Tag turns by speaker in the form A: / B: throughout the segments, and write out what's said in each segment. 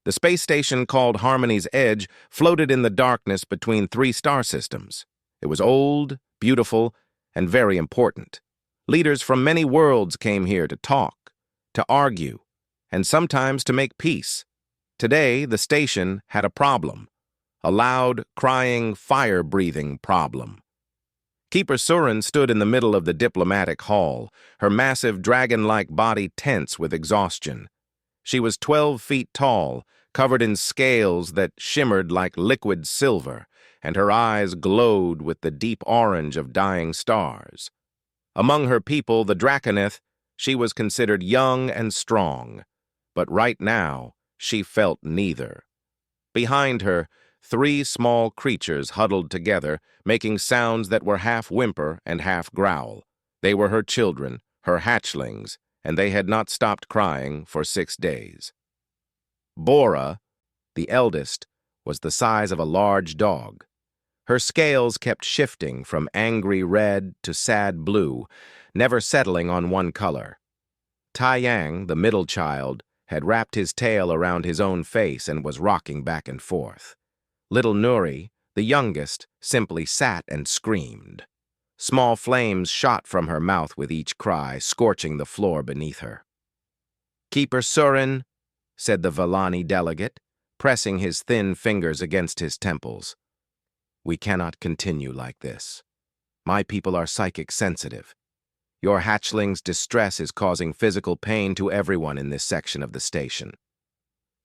A: The space station called Harmony's Edge floated in the darkness between three star systems. It was old, beautiful, and very important. Leaders from many worlds came here to talk, to argue, and sometimes to make peace. Today, the station had a problem. A loud, crying, fire-breathing problem. Keeper Surin stood in the middle of the diplomatic hall, her massive dragon-like body tense with exhaustion. She was 12 feet tall, covered in scales that shimmered like liquid silver, and her eyes glowed with the deep orange of dying stars. Among her people, the Draconeth, she was considered young and strong, but right now she felt neither. Behind her, three small creatures huddled together, making sounds that were half whimper and half growl. They were her children, her hatchlings, and they had not stopped crying for 6 days. Bora, the eldest, was the size of a large dog. Her scales kept shifting from angry red to sad blue, never settling on one color. Taiyang, the middle child, had wrapped his tail around his own face and was rocking back and forth. Little Nuri, the youngest, simply sat and screamed. Small flames shot from her mouth with each cry, scorching the floor beneath her. "Keeper Surin," said the Vellani delegate, pressing his thin fingers against his temples. "We cannot continue like this. My people are psychic sensitive. Your hatchling's distress is causing physical pain to everyone in this section of the station."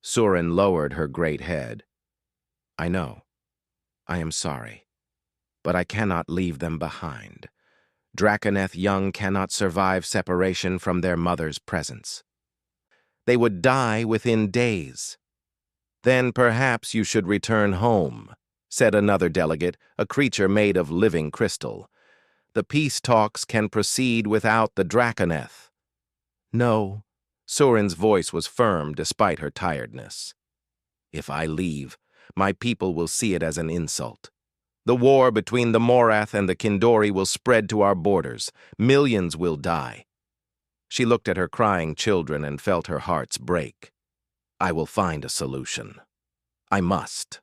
A: Surin lowered her great head. "I know. I am sorry. But I cannot leave them behind. Draconeth young cannot survive separation from their mother's presence. They would die within days." "Then perhaps you should return home," said another delegate, a creature made of living crystal. "The peace talks can proceed without the Draconeth." "No." Surin's voice was firm despite her tiredness. "If I leave, my people will see it as an insult. The war between the Morath and the Kindori will spread to our borders. Millions will die." She looked at her crying children and felt her hearts break. "I will find a solution. I must."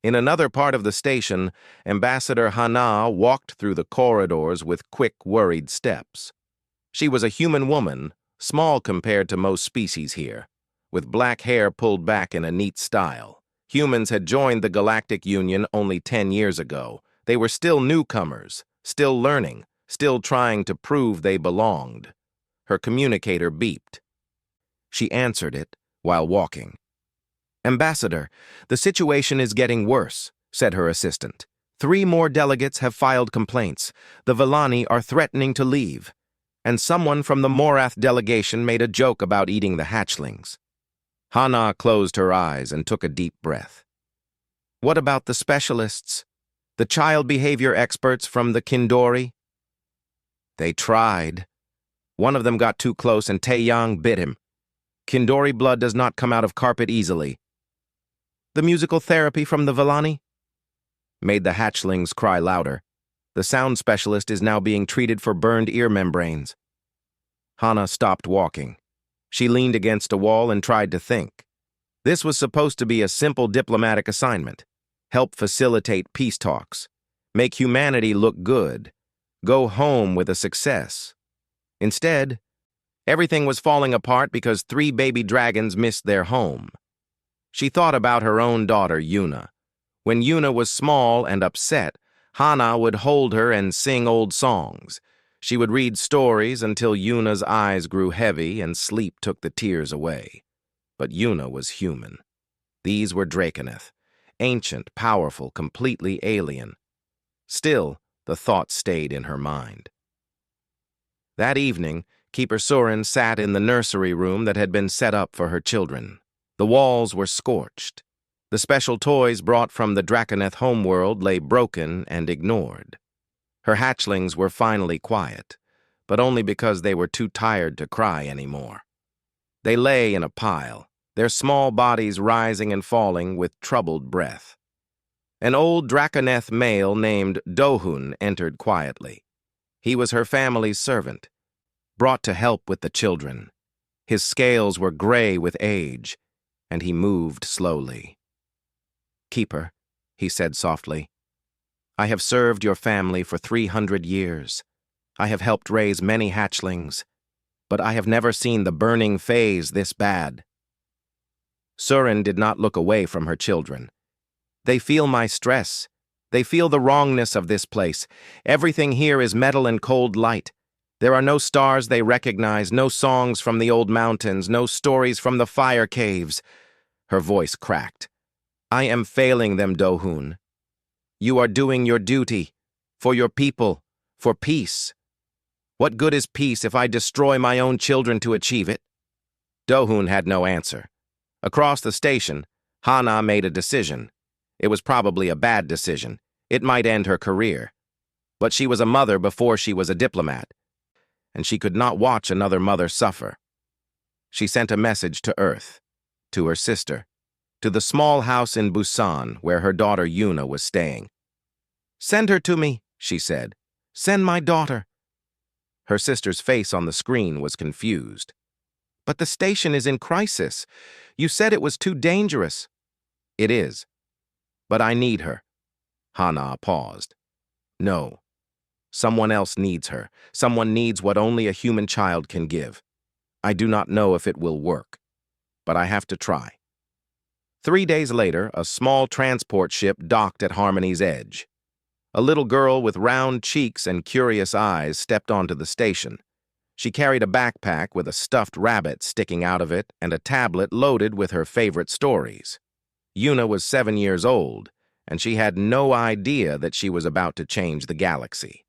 A: In another part of the station, Ambassador Hana walked through the corridors with quick, worried steps. She was a human woman, small compared to most species here, with black hair pulled back in a neat style. Humans had joined the Galactic Union only 10 years ago. They were still newcomers, still learning, still trying to prove they belonged. Her communicator beeped. She answered it while walking. "Ambassador, the situation is getting worse," said her assistant. 3 more delegates have filed complaints. The Vellani are threatening to leave. And someone from the Morath delegation made a joke about eating the hatchlings. Hana closed her eyes and took a deep breath. "What about the specialists? The child behavior experts from the Kindori?" "They tried. One of them got too close and Taeyang bit him. Kindori blood does not come out of carpet easily." "The musical therapy from the Vellani?" Made the hatchlings cry louder. The sound specialist is now being treated for burned ear membranes. Hana stopped walking. She leaned against a wall and tried to think. This was supposed to be a simple diplomatic assignment. Help facilitate peace talks. Make humanity look good. Go home with a success. Instead, everything was falling apart because 3 baby dragons missed their home. She thought about her own daughter, Yuna. When Yuna was small and upset, Hana would hold her and sing old songs. She would read stories until Yuna's eyes grew heavy and sleep took the tears away. But Yuna was human. These were Draconeth, ancient, powerful, completely alien. Still, the thought stayed in her mind. That evening, Keeper Surin sat in the nursery room that had been set up for her children. The walls were scorched. The special toys brought from the Draconeth homeworld lay broken and ignored. Her hatchlings were finally quiet, but only because they were too tired to cry anymore. They lay in a pile, their small bodies rising and falling with troubled breath. An old Draconeth male named Dohun entered quietly. He was her family's servant, brought to help with the children. His scales were gray with age, and he moved slowly. "Keeper," he said softly, "I have served your family for 300 years. I have helped raise many hatchlings, but I have never seen the burning phase this bad." Surin did not look away from her children. "They feel my stress. They feel the wrongness of this place. Everything here is metal and cold light. There are no stars they recognize, no songs from the old mountains, no stories from the fire caves." Her voice cracked. "I am failing them, Dohun. You are doing your duty. For your people. For peace. What good is peace if I destroy my own children to achieve it?" Dohun had no answer. Across the station, Hana made a decision. It was probably a bad decision. It might end her career. But she was a mother before she was a diplomat, and she could not watch another mother suffer. She sent a message to Earth, to her sister, to the small house in Busan where her daughter Yuna was staying. "Send her to me," she said. "Send my daughter." Her sister's face on the screen was confused. "But the station is in crisis. You said it was too dangerous." "It is. But I need her." Hana paused. "No. Someone else needs her. Someone needs what only a human child can give. I do not know if it will work, but I have to try." 3 days later, a small transport ship docked at Harmony's edge. A little girl with round cheeks and curious eyes stepped onto the station. She carried a backpack with a stuffed rabbit sticking out of it and a tablet loaded with her favorite stories. Yuna was 7 years old, and she had no idea that she was about to change the galaxy.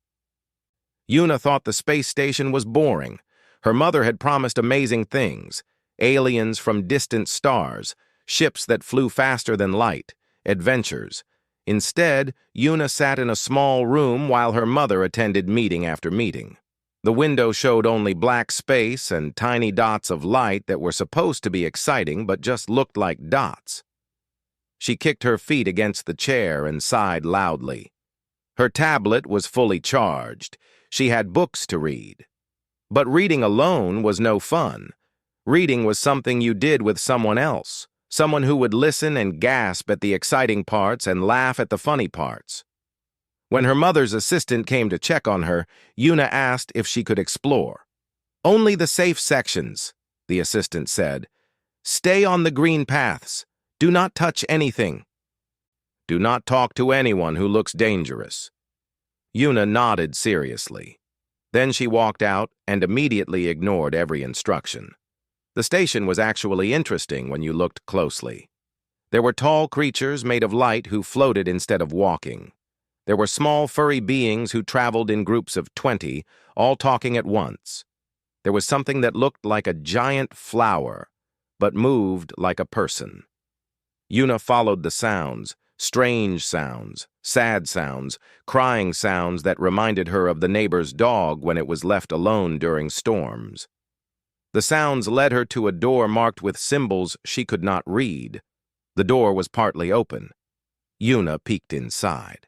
A: Yuna thought the space station was boring. Her mother had promised amazing things: aliens from distant stars, ships that flew faster than light, adventures. Instead, Yuna sat in a small room while her mother attended meeting after meeting. The window showed only black space and tiny dots of light that were supposed to be exciting but just looked like dots. She kicked her feet against the chair and sighed loudly. Her tablet was fully charged. She had books to read. But reading alone was no fun. Reading was something you did with someone else, someone who would listen and gasp at the exciting parts and laugh at the funny parts. When her mother's assistant came to check on her, Yuna asked if she could explore. "Only the safe sections," the assistant said. "Stay on the green paths. Do not touch anything. Do not talk to anyone who looks dangerous." Yuna nodded seriously. Then she walked out and immediately ignored every instruction. The station was actually interesting when you looked closely. There were tall creatures made of light who floated instead of walking. There were small furry beings who traveled in groups of 20, all talking at once. There was something that looked like a giant flower, but moved like a person. Yuna followed the sounds, strange sounds, sad sounds, crying sounds that reminded her of the neighbor's dog when it was left alone during storms. The sounds led her to a door marked with symbols she could not read. The door was partly open. Yuna peeked inside.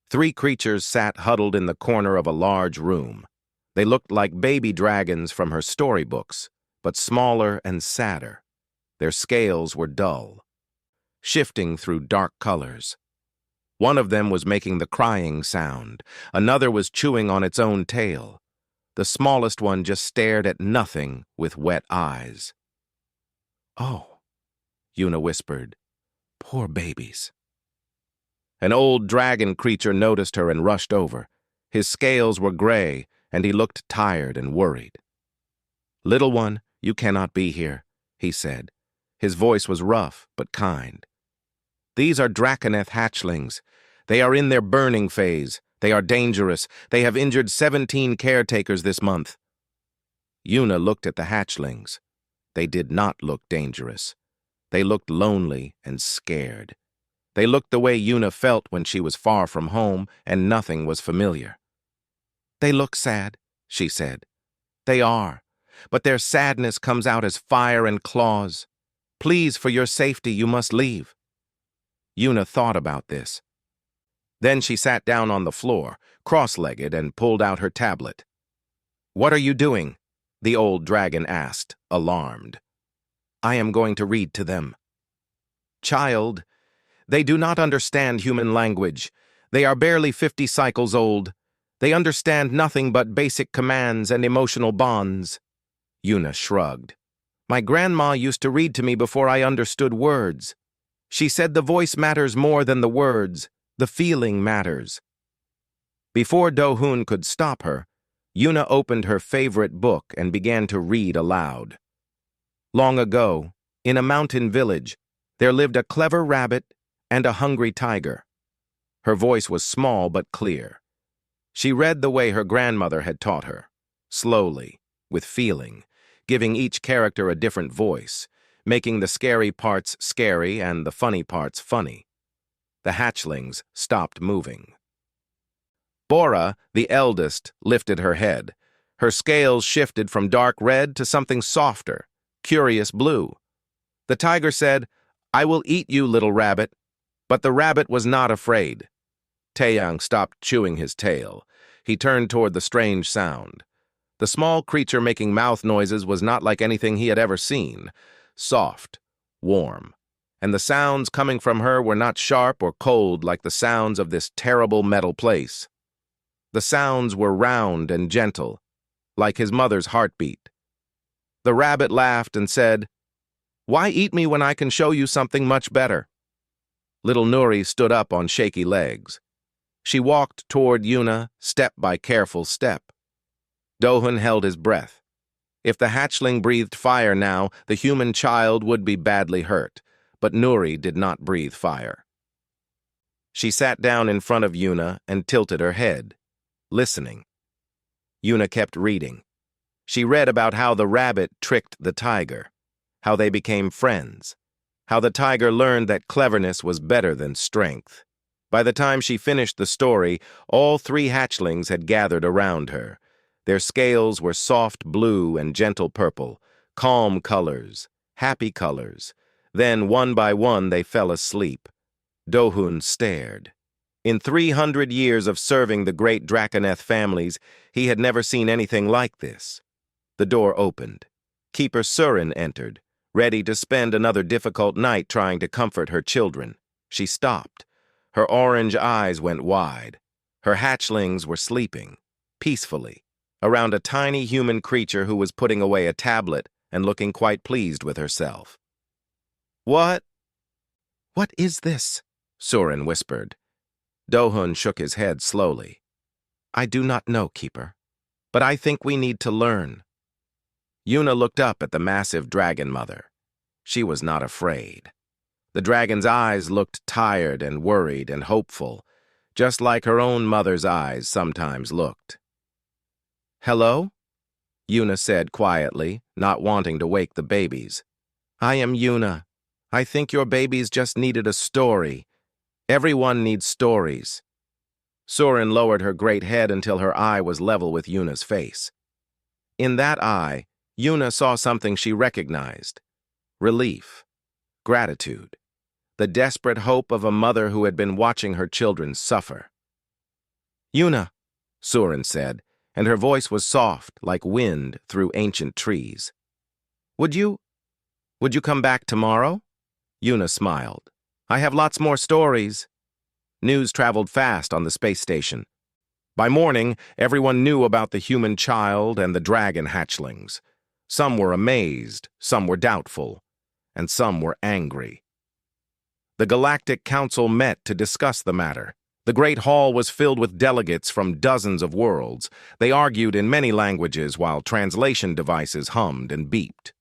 A: 3 creatures sat huddled in the corner of a large room. They looked like baby dragons from her storybooks, but smaller and sadder. Their scales were dull, shifting through dark colors. One of them was making the crying sound. Another was chewing on its own tail. The smallest one just stared at nothing with wet eyes. "Oh," Yuna whispered. "Poor babies." An old dragon creature noticed her and rushed over. His scales were gray, and he looked tired and worried. "Little one, you cannot be here," he said. His voice was rough but kind. "These are Draconeth hatchlings. They are in their burning phase. They are dangerous. They have injured 17 caretakers this month." Yuna looked at the hatchlings. They did not look dangerous. They looked lonely and scared. They looked the way Yuna felt when she was far from home and nothing was familiar. "They look sad," she said. "They are, but their sadness comes out as fire and claws. Please, for your safety, you must leave." Yuna thought about this. Then she sat down on the floor, cross-legged, and pulled out her tablet. "What are you doing?" the old dragon asked, alarmed. "I am going to read to them," Child, they do not understand human language. They are barely 50 cycles old. They understand nothing but basic commands and emotional bonds. Yuna shrugged. My grandma used to read to me before I understood words. She said the voice matters more than the words. The feeling matters. Before Do-hoon could stop her, Yuna opened her favorite book and began to read aloud. Long ago, in a mountain village, there lived a clever rabbit and a hungry tiger. Her voice was small but clear. She read the way her grandmother had taught her, slowly, with feeling, giving each character a different voice, making the scary parts scary and the funny parts funny. The hatchlings stopped moving. Bora, the eldest, lifted her head. Her scales shifted from dark red to something softer, curious blue. The tiger said, "I will eat you, little rabbit." But the rabbit was not afraid. Taeyang stopped chewing his tail. He turned toward the strange sound. The small creature making mouth noises was not like anything he had ever seen. Soft, warm. And the sounds coming from her were not sharp or cold like the sounds of this terrible metal place. The sounds were round and gentle, like his mother's heartbeat. The rabbit laughed and said, "Why eat me when I can show you something much better?" Little Nuri stood up on shaky legs. She walked toward Yuna, step by careful step. Do-hoon held his breath. If the hatchling breathed fire now, the human child would be badly hurt, but Nuri did not breathe fire. She sat down in front of Yuna and tilted her head, listening. Yuna kept reading. She read about how the rabbit tricked the tiger, how they became friends, how the tiger learned that cleverness was better than strength. By the time she finished the story, all 3 hatchlings had gathered around her. Their scales were soft blue and gentle purple, calm colors, happy colors. Then, one by one, they fell asleep. Do-hoon stared. In 300 years of serving the great Draconeth families, he had never seen anything like this. The door opened. Keeper Surin entered, ready to spend another difficult night trying to comfort her children. She stopped. Her orange eyes went wide. Her hatchlings were sleeping, peacefully, around a tiny human creature who was putting away a tablet and looking quite pleased with herself. What is this?" Surin whispered. Do-hoon shook his head slowly. "I do not know, Keeper, but I think we need to learn." Yuna looked up at the massive dragon mother. She was not afraid. The dragon's eyes looked tired and worried and hopeful, just like her own mother's eyes sometimes looked. "Hello?" Yuna said quietly, not wanting to wake the babies. "I am Yuna. I think your babies just needed a story. Everyone needs stories." Surin lowered her great head until her eye was level with Yuna's face. In that eye, Yuna saw something she recognized. Relief. Gratitude. The desperate hope of a mother who had been watching her children suffer. "Yuna," Surin said, and her voice was soft like wind through ancient trees. Would you come back tomorrow?" Yuna smiled. "I have lots more stories." News traveled fast on the space station. By morning, everyone knew about the human child and the dragon hatchlings. Some were amazed, some were doubtful, and some were angry. The Galactic Council met to discuss the matter. The Great Hall was filled with delegates from dozens of worlds. They argued in many languages while translation devices hummed and beeped.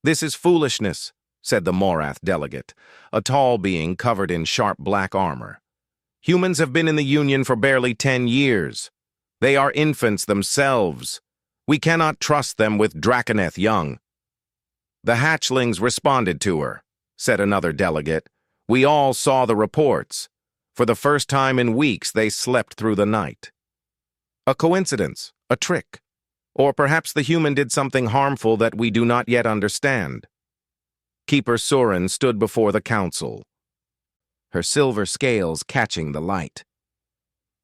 A: "This is foolishness," said the Morath delegate, a tall being covered in sharp black armor. "Humans have been in the Union for barely 10 years. They are infants themselves. We cannot trust them with Draconeth young." "The hatchlings responded to her," said another delegate. "We all saw the reports. For the first time in weeks, they slept through the night." A coincidence, a trick, or perhaps the human did something harmful that we do not yet understand. Keeper Surin stood before the council, her silver scales catching the light.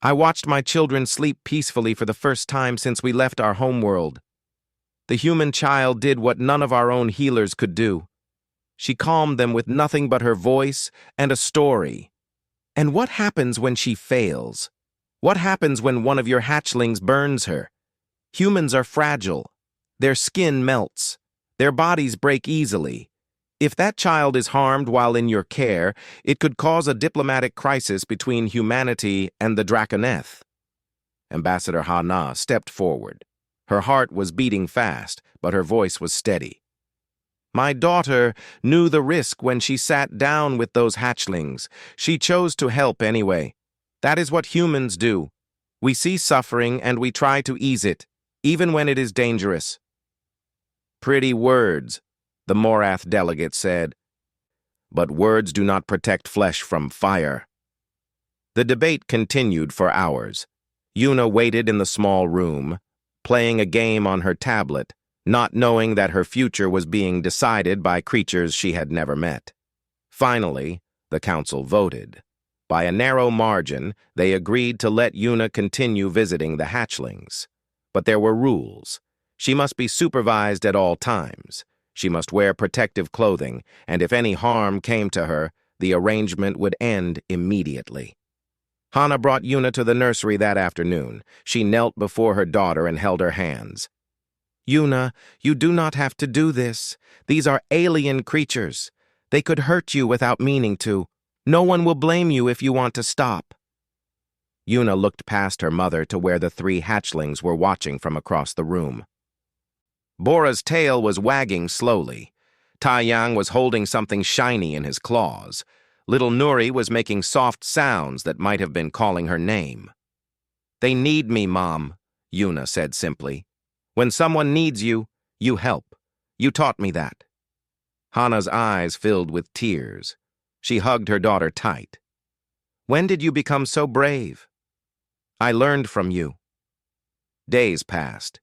A: "I watched my children sleep peacefully for the first time since we left our homeworld. The human child did what none of our own healers could do. She calmed them with nothing but her voice and a story. And what happens when she fails? What happens when one of your hatchlings burns her? Humans are fragile. Their skin melts. Their bodies break easily. If that child is harmed while in your care, it could cause a diplomatic crisis between humanity and the Draconeth. Ambassador Hana stepped forward. Her heart was beating fast, but her voice was steady. My daughter knew the risk when she sat down with those hatchlings. She chose to help anyway. That is what humans do. We see suffering and we try to ease it, even when it is dangerous. Pretty words, the Morath delegate said. But words do not protect flesh from fire. The debate continued for hours. Yuna waited in the small room, playing a game on her tablet, not knowing that her future was being decided by creatures she had never met. Finally, the council voted. By a narrow margin, they agreed to let Yuna continue visiting the hatchlings. But there were rules. She must be supervised at all times. She must wear protective clothing, and if any harm came to her, the arrangement would end immediately. Hana brought Yuna to the nursery that afternoon. She knelt before her daughter and held her hands. Yuna, you do not have to do this. These are alien creatures. They could hurt you without meaning to. No one will blame you if you want to stop. Yuna looked past her mother to where the three hatchlings were watching from across the room. Bora's tail was wagging slowly. Taiyang was holding something shiny in his claws. Little Nuri was making soft sounds that might have been calling her name. They need me, Mom, Yuna said simply. When someone needs you, you help. You taught me that. Hana's eyes filled with tears. She hugged her daughter tight. When did you become so brave? I learned from you. Days passed.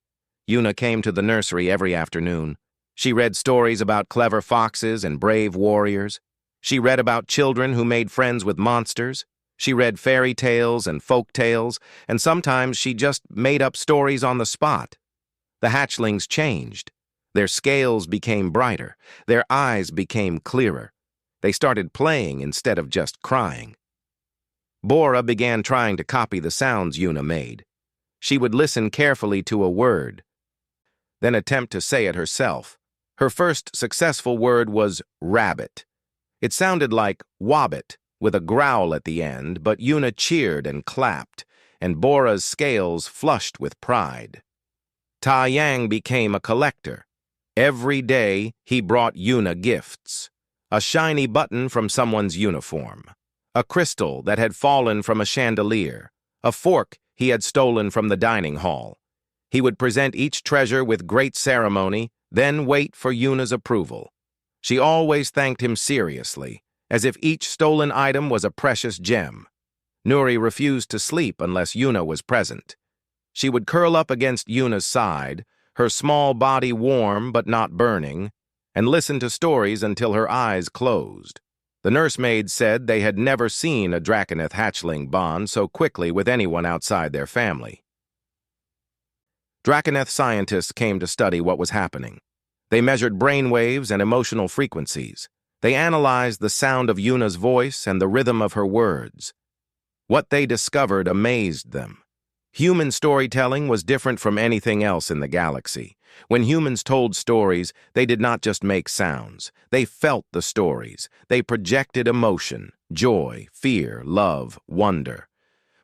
A: Yuna came to the nursery every afternoon. She read stories about clever foxes and brave warriors. She read about children who made friends with monsters. She read fairy tales and folk tales, and sometimes she just made up stories on the spot. The hatchlings changed. Their scales became brighter. Their eyes became clearer. They started playing instead of just crying. Bora began trying to copy the sounds Yuna made. She would listen carefully to a word, then attempt to say it herself. Her first successful word was rabbit. It sounded like wabbit, with a growl at the end, but Yuna cheered and clapped, and Bora's scales flushed with pride. Taiyang became a collector. Every day, he brought Yuna gifts. A shiny button from someone's uniform. A crystal that had fallen from a chandelier. A fork he had stolen from the dining hall. He would present each treasure with great ceremony, then wait for Yuna's approval. She always thanked him seriously, as if each stolen item was a precious gem. Nuri refused to sleep unless Yuna was present. She would curl up against Yuna's side, her small body warm but not burning, and listen to stories until her eyes closed. The nursemaids said they had never seen a Draconeth hatchling bond so quickly with anyone outside their family. Draconeth scientists came to study what was happening. They measured brain waves and emotional frequencies. They analyzed the sound of Yuna's voice and the rhythm of her words. What they discovered amazed them. Human storytelling was different from anything else in the galaxy. When humans told stories, they did not just make sounds. They felt the stories. They projected emotion, joy, fear, love, wonder.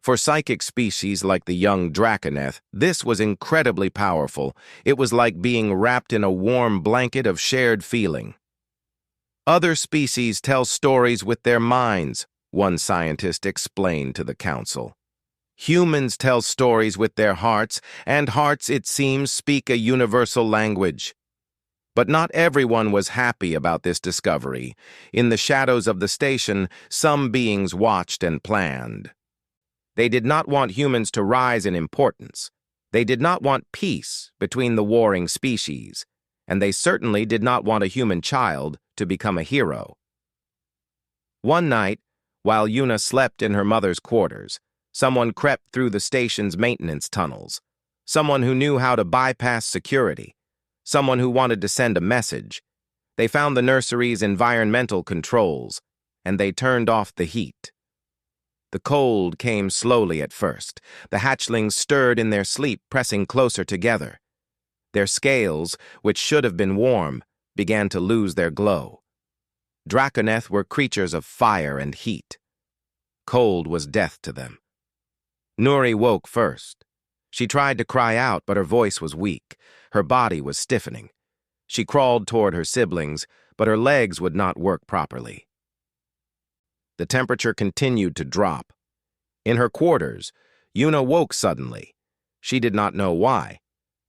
A: For psychic species like the young Draconeth, this was incredibly powerful. It was like being wrapped in a warm blanket of shared feeling. Other species tell stories with their minds, one scientist explained to the council. Humans tell stories with their hearts, and hearts, it seems, speak a universal language. But not everyone was happy about this discovery. In the shadows of the station, some beings watched and planned. They did not want humans to rise in importance. They did not want peace between the warring species, and they certainly did not want a human child to become a hero. One night, while Yuna slept in her mother's quarters, someone crept through the station's maintenance tunnels. Someone who knew how to bypass security. Someone who wanted to send a message. They found the nursery's environmental controls, and they turned off the heat. The cold came slowly at first. The hatchlings stirred in their sleep, pressing closer together. Their scales, which should have been warm, began to lose their glow. Draconeth were creatures of fire and heat. Cold was death to them. Nuri woke first. She tried to cry out, but her voice was weak. Her body was stiffening. She crawled toward her siblings, but her legs would not work properly. The temperature continued to drop. In her quarters, Yuna woke suddenly. She did not know why.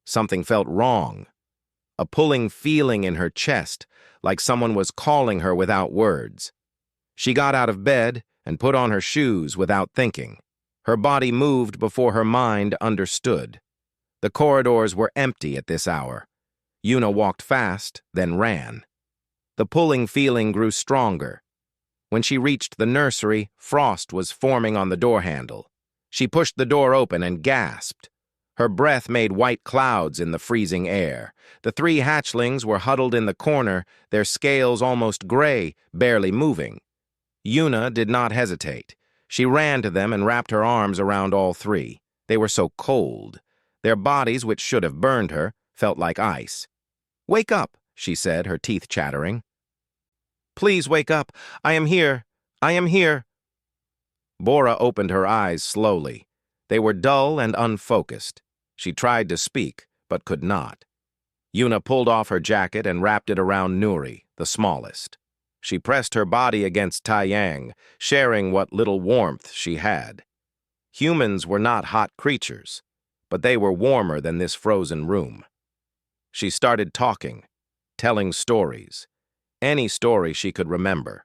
A: Something felt wrong. A pulling feeling in her chest, like someone was calling her without words. She got out of bed and put on her shoes without thinking. Her body moved before her mind understood. The corridors were empty at this hour. Yuna walked fast, then ran. The pulling feeling grew stronger. When she reached the nursery, frost was forming on the door handle. She pushed the door open and gasped. Her breath made white clouds in the freezing air. The 3 hatchlings were huddled in the corner, their scales almost gray, barely moving. Yuna did not hesitate. She ran to them and wrapped her arms around all 3. They were so cold. Their bodies, which should have burned her, felt like ice. "Wake up," she said, her teeth chattering. "Please wake up. I am here. I am here." Bora opened her eyes slowly. They were dull and unfocused. She tried to speak, but could not. Yuna pulled off her jacket and wrapped it around Nuri, the smallest. She pressed her body against Taiyang, sharing what little warmth she had. Humans were not hot creatures, but they were warmer than this frozen room. She started talking, telling stories. Any story she could remember.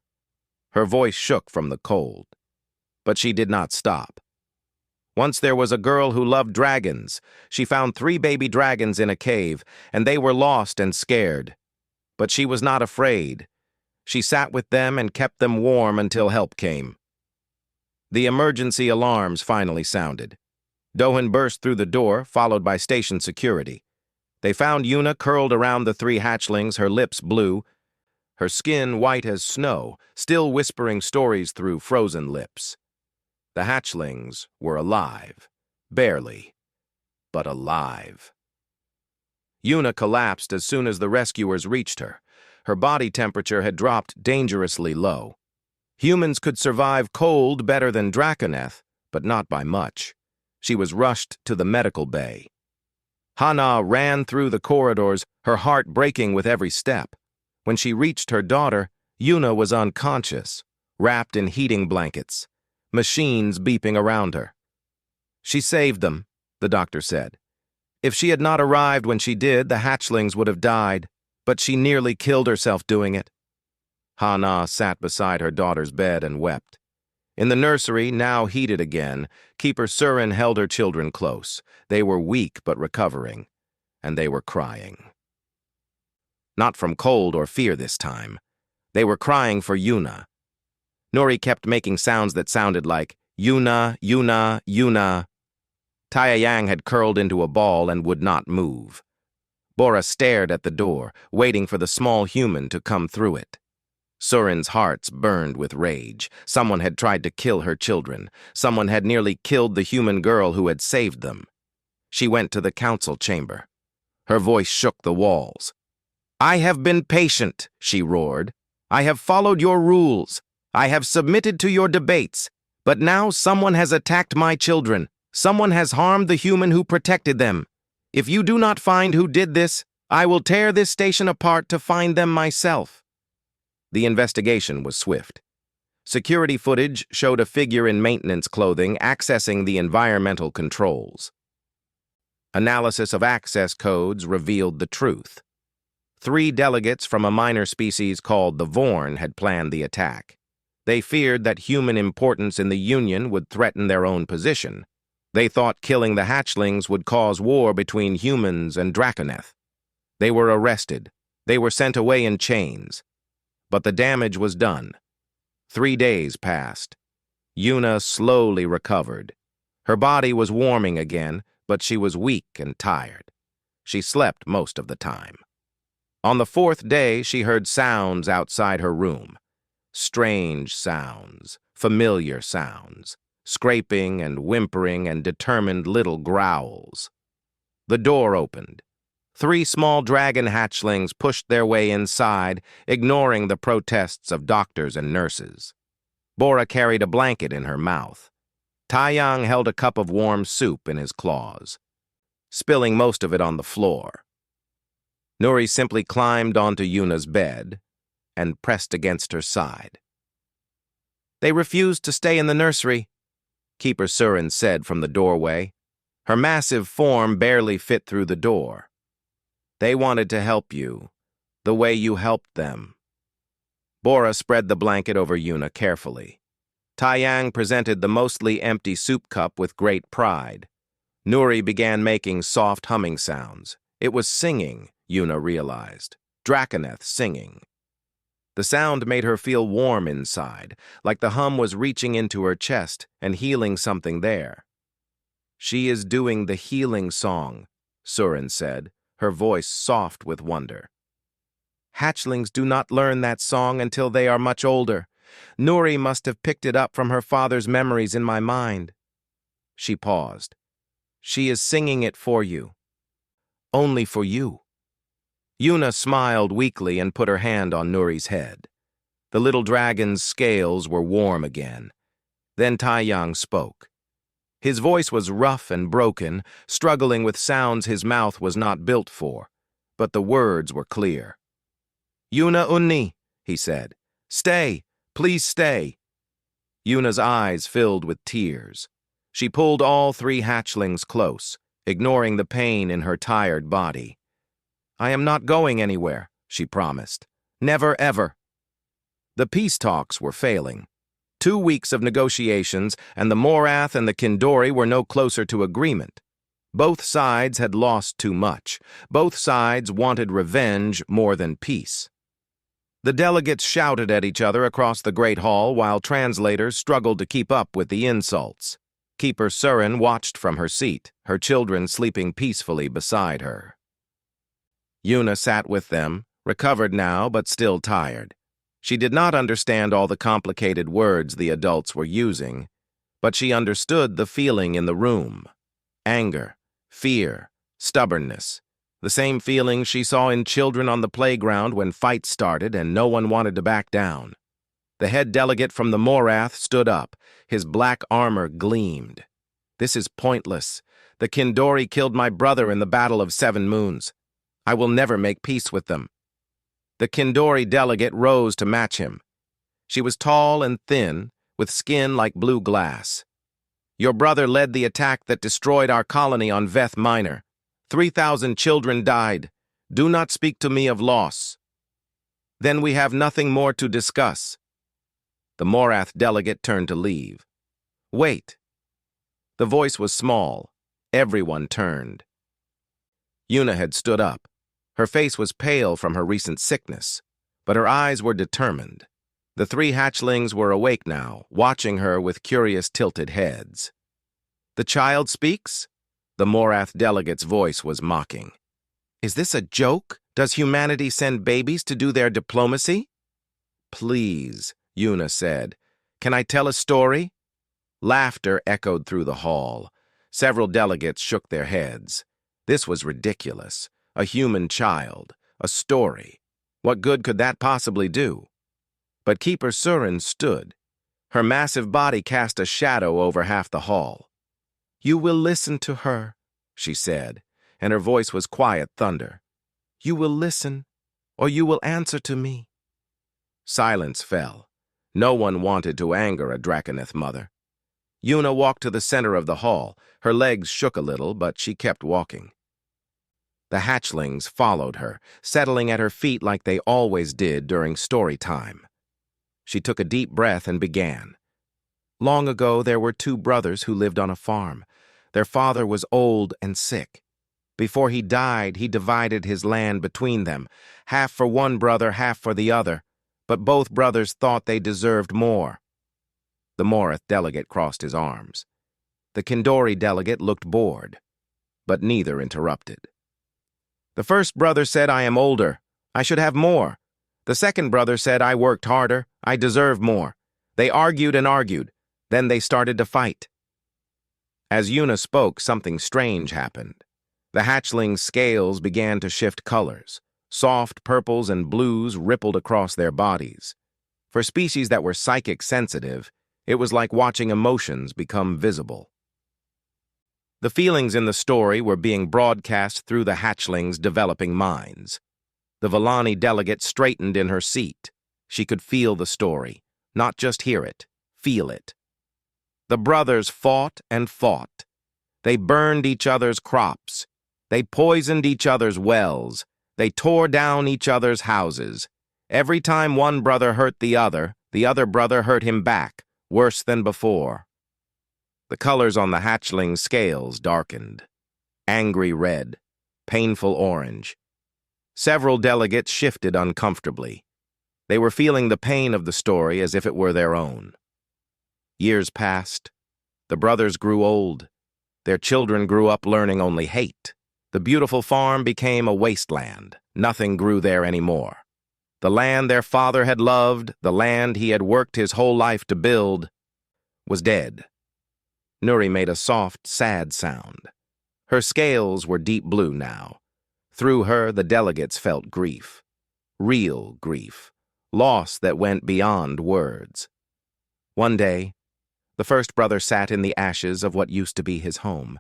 A: Her voice shook from the cold. But she did not stop. Once there was a girl who loved dragons. She found 3 baby dragons in a cave, and they were lost and scared. But she was not afraid. She sat with them and kept them warm until help came. The emergency alarms finally sounded. Dohan burst through the door, followed by station security. They found Yuna curled around the 3 hatchlings, her lips blue, her skin white as snow, still whispering stories through frozen lips. The hatchlings were alive. Barely, but alive. Yuna collapsed as soon as the rescuers reached her. Her body temperature had dropped dangerously low. Humans could survive cold better than Draconeth, but not by much. She was rushed to the medical bay. Hana ran through the corridors, her heart breaking with every step. When she reached her daughter, Yuna was unconscious, wrapped in heating blankets, machines beeping around her. "She saved them," the doctor said. "If she had not arrived when she did, the hatchlings would have died, but she nearly killed herself doing it." Hana sat beside her daughter's bed and wept. In the nursery, now heated again, Keeper Surin held her children close. They were weak but recovering, and they were crying. Not from cold or fear this time. They were crying for Yuna. Nuri kept making sounds that sounded like Yuna, Yuna, Yuna. Taiyang had curled into a ball and would not move. Bora stared at the door, waiting for the small human to come through it. Surin's hearts burned with rage. Someone had tried to kill her children. Someone had nearly killed the human girl who had saved them. She went to the council chamber. Her voice shook the walls. "I have been patient," she roared. "I have followed your rules. I have submitted to your debates. But now someone has attacked my children. Someone has harmed the human who protected them. If you do not find who did this, I will tear this station apart to find them myself." The investigation was swift. Security footage showed a figure in maintenance clothing accessing the environmental controls. Analysis of access codes revealed the truth. 3 delegates from a minor species called the Vorn had planned the attack. They feared that human importance in the Union would threaten their own position. They thought killing the hatchlings would cause war between humans and Draconeth. They were arrested. They were sent away in chains. But the damage was done. 3 days passed. Yuna slowly recovered. Her body was warming again, but she was weak and tired. She slept most of the time. On the fourth day, she heard sounds outside her room. Strange sounds, familiar sounds, scraping and whimpering and determined little growls. The door opened. 3 small dragon hatchlings pushed their way inside, ignoring the protests of doctors and nurses. Bora carried a blanket in her mouth. Taiyang held a cup of warm soup in his claws, spilling most of it on the floor. Nuri simply climbed onto Yuna's bed and pressed against her side. "They refused to stay in the nursery," Keeper Surin said from the doorway. Her massive form barely fit through the door. "They wanted to help you, the way you helped them." Bora spread the blanket over Yuna carefully. Taiyang presented the mostly empty soup cup with great pride. Nuri began making soft humming sounds. It was singing, Yuna realized. Draconeth singing. The sound made her feel warm inside, like the hum was reaching into her chest and healing something there. "She is doing the healing song," Surin said, her voice soft with wonder. "Hatchlings do not learn that song until they are much older. Nuri must have picked it up from her father's memories in my mind." She paused. "She is singing it for you. Only for you." Yuna smiled weakly and put her hand on Nuri's head. The little dragon's scales were warm again. Then Taiyang spoke. His voice was rough and broken, struggling with sounds his mouth was not built for, but the words were clear. "Yuna Unni," he said. "Stay, please stay." Yuna's eyes filled with tears. She pulled all 3 hatchlings close, ignoring the pain in her tired body. "I am not going anywhere," she promised. "Never, ever." The peace talks were failing. 2 weeks of negotiations, and the Morath and the Kindori were no closer to agreement. Both sides had lost too much. Both sides wanted revenge more than peace. The delegates shouted at each other across the Great Hall while translators struggled to keep up with the insults. Keeper Surin watched from her seat, her children sleeping peacefully beside her. Yuna sat with them, recovered now but still tired. She did not understand all the complicated words the adults were using, but she understood the feeling in the room. Anger, fear, stubbornness. The same feelings she saw in children on the playground when fights started and no one wanted to back down. The head delegate from the Morath stood up. His black armor gleamed. "This is pointless. The Kindori killed my brother in the Battle of 7 Moons. I will never make peace with them." The Kindori delegate rose to match him. She was tall and thin, with skin like blue glass. "Your brother led the attack that destroyed our colony on Veth Minor. 3,000 children died. Do not speak to me of loss." "Then we have nothing more to discuss." The Morath delegate turned to leave. "Wait." The voice was small. Everyone turned. Yuna had stood up. Her face was pale from her recent sickness, but her eyes were determined. The 3 hatchlings were awake now, watching her with curious tilted heads. "The child speaks?" The Morath delegate's voice was mocking. "Is this a joke? Does humanity send babies to do their diplomacy?" "Please," Yuna said. "Can I tell a story?" Laughter echoed through the hall. Several delegates shook their heads. This was ridiculous. A human child, a story. What good could that possibly do? But Keeper Surin stood. Her massive body cast a shadow over half the hall. "You will listen to her," she said, and her voice was quiet thunder. "You will listen, or you will answer to me." Silence fell. No one wanted to anger a Draconeth mother. Yuna walked to the center of the hall. Her legs shook a little, but she kept walking. The hatchlings followed her, settling at her feet like they always did during story time. She took a deep breath and began. "Long ago, there were 2 brothers who lived on a farm. Their father was old and sick. Before he died, he divided his land between them, half for one brother, half for the other, but both brothers thought they deserved more." The Morath delegate crossed his arms. The Kindori delegate looked bored, but neither interrupted. "The first brother said, 'I am older. I should have more. The second brother said I worked harder, I deserve more. They argued and argued. Then they started to fight. As Yuna spoke, something strange happened. The hatchlings' scales began to shift colors. Soft purples and blues rippled across their bodies. For species that were psychic sensitive, it was like watching emotions become visible. The feelings in the story were being broadcast through the hatchlings' developing minds. The Villani delegate straightened in her seat. She could feel the story, not just hear it, feel it. The brothers fought and fought. They burned each other's crops. They poisoned each other's wells. They tore down each other's houses. Every time one brother hurt the other brother hurt him back, worse than before. The colors on the hatchling's scales darkened. Angry red, painful orange. Several delegates shifted uncomfortably. They were feeling the pain of the story as if it were their own. Years passed. The brothers grew old. Their children grew up learning only hate. The beautiful farm became a wasteland. Nothing grew there anymore. The land their father had loved, the land he had worked his whole life to build, was dead. Nuri made a soft, sad sound. Her scales were deep blue now. Through her, the delegates felt grief. Real grief. Loss that went beyond words. One day, the first brother sat in the ashes of what used to be his home.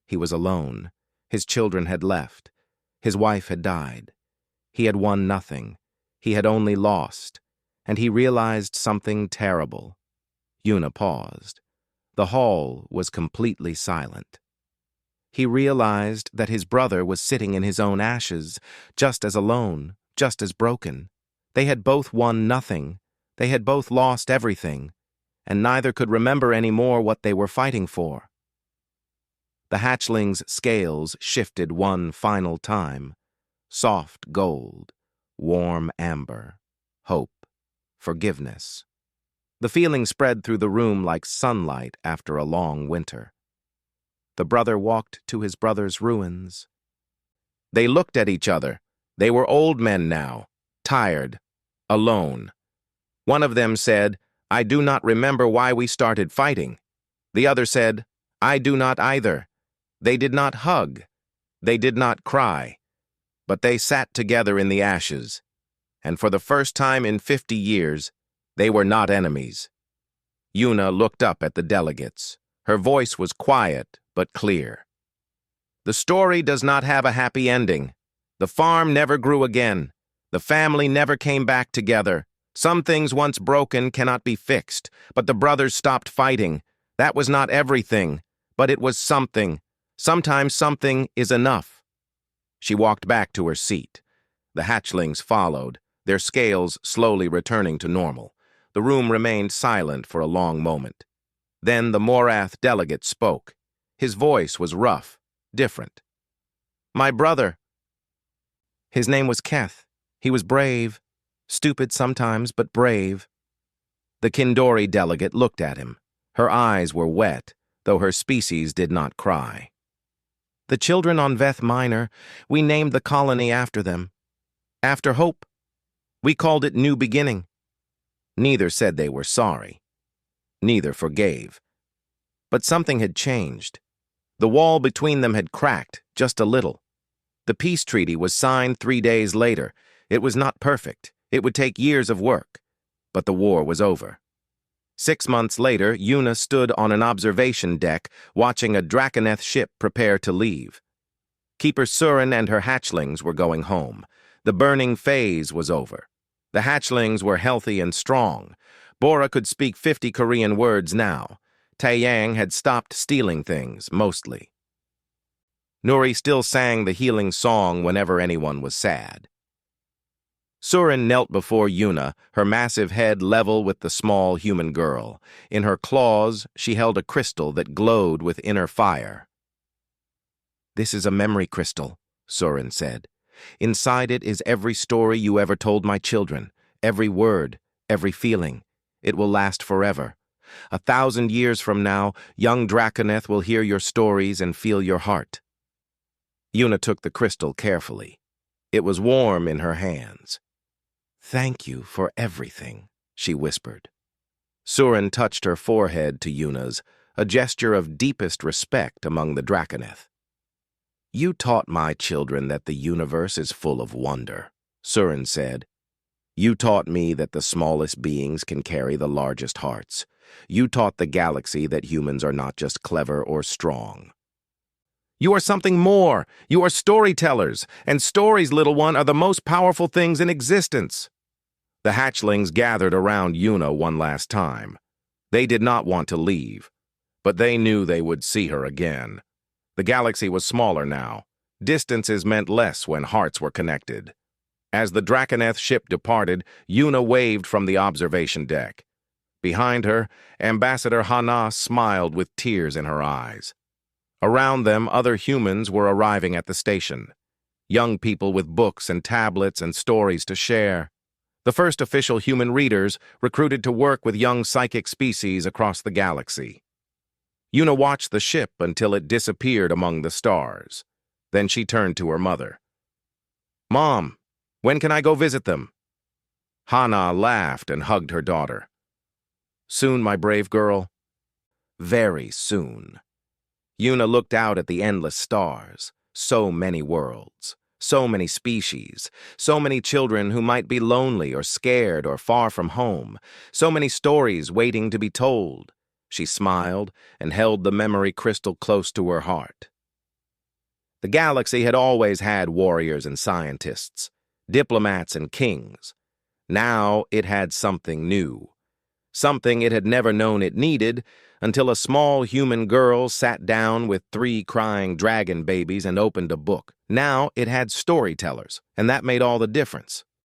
A: He was alone. His children had left. His wife had died. He had won nothing. He had only lost. And he realized something terrible. Yuna paused. The hall was completely silent. He realized that his brother was sitting in his own ashes, just as alone, just as broken. They had both won nothing. They had both lost everything, and neither could remember any more what they were fighting for. The hatchling's scales shifted one final time. Soft gold, warm amber, hope, forgiveness. The feeling spread through the room like sunlight after a long winter. The brother walked to his brother's ruins. They looked at each other. They were old men now, tired, alone. One of them said, "I do not remember why we started fighting." The other said, "I do not either." They did not hug. They did not cry. But they sat together in the ashes. And for the first time in 50 years, they were not enemies. Yuna looked up at the delegates. Her voice was quiet but clear. The story does not have a happy ending. The farm never grew again. The family never came back together. Some things once broken cannot be fixed, but the brothers stopped fighting. That was not everything, but it was something. Sometimes something is enough. She walked back to her seat. The hatchlings followed, their scales slowly returning to normal. The room remained silent for a long moment. Then the Morath delegate spoke. His voice was rough, different. "My brother." His name was Keth. He was brave. Stupid sometimes, but brave. The Kindori delegate looked at him. Her eyes were wet, though her species did not cry. "The children on Veth Minor, we named the colony after them. After hope. We called it New Beginning." Neither said they were sorry. Neither forgave. But something had changed. The wall between them had cracked, just a little. The peace treaty was signed 3 days later. It was not perfect. It would take years of work. But the war was over. 6 months later, Yuna stood on an observation deck, watching a Draconeth ship prepare to leave. Keeper Surin and her hatchlings were going home. The burning phase was over. The hatchlings were healthy and strong. Bora could speak 50 Korean words now. Taeyang had stopped stealing things, mostly. Nuri still sang the healing song whenever anyone was sad. Surin knelt before Yuna, her massive head level with the small human girl. In her claws, she held a crystal that glowed with inner fire. "This is a memory crystal," Surin said. "Inside it is every story you ever told my children, every word, every feeling. It will last forever. 1,000 years from now, young Draconeth will hear your stories and feel your heart." Yuna took the crystal carefully. It was warm in her hands. "Thank you for everything," she whispered. Surin touched her forehead to Yuna's, a gesture of deepest respect among the Draconeth. "You taught my children that the universe is full of wonder," Surin said. "You taught me that the smallest beings can carry the largest hearts. You taught the galaxy that humans are not just clever or strong. You are something more. You are storytellers, and stories, little one, are the most powerful things in existence." The hatchlings gathered around Yuna one last time. They did not want to leave, but they knew they would see her again. The galaxy was smaller now. Distances meant less when hearts were connected. As the Draconeth ship departed, Yuna waved from the observation deck. Behind her, Ambassador Hana smiled with tears in her eyes. Around them, other humans were arriving at the station. Young people with books and tablets and stories to share. The first official human readers recruited to work with young psychic species across the galaxy. Yuna watched the ship until it disappeared among the stars. Then she turned to her mother. "Mom, when can I go visit them?" Hana laughed and hugged her daughter. "Soon, my brave girl." Very soon. Yuna looked out at the endless stars. So many worlds. So many species. So many children who might be lonely or scared or far from home. So many stories waiting to be told. She smiled and held the memory crystal close to her heart. The galaxy had always had warriors and scientists, diplomats and kings. Now it had something new. Something it had never known it needed until a small human girl sat down with 3 crying dragon babies and opened a book. Now it had storytellers, and that made all the difference.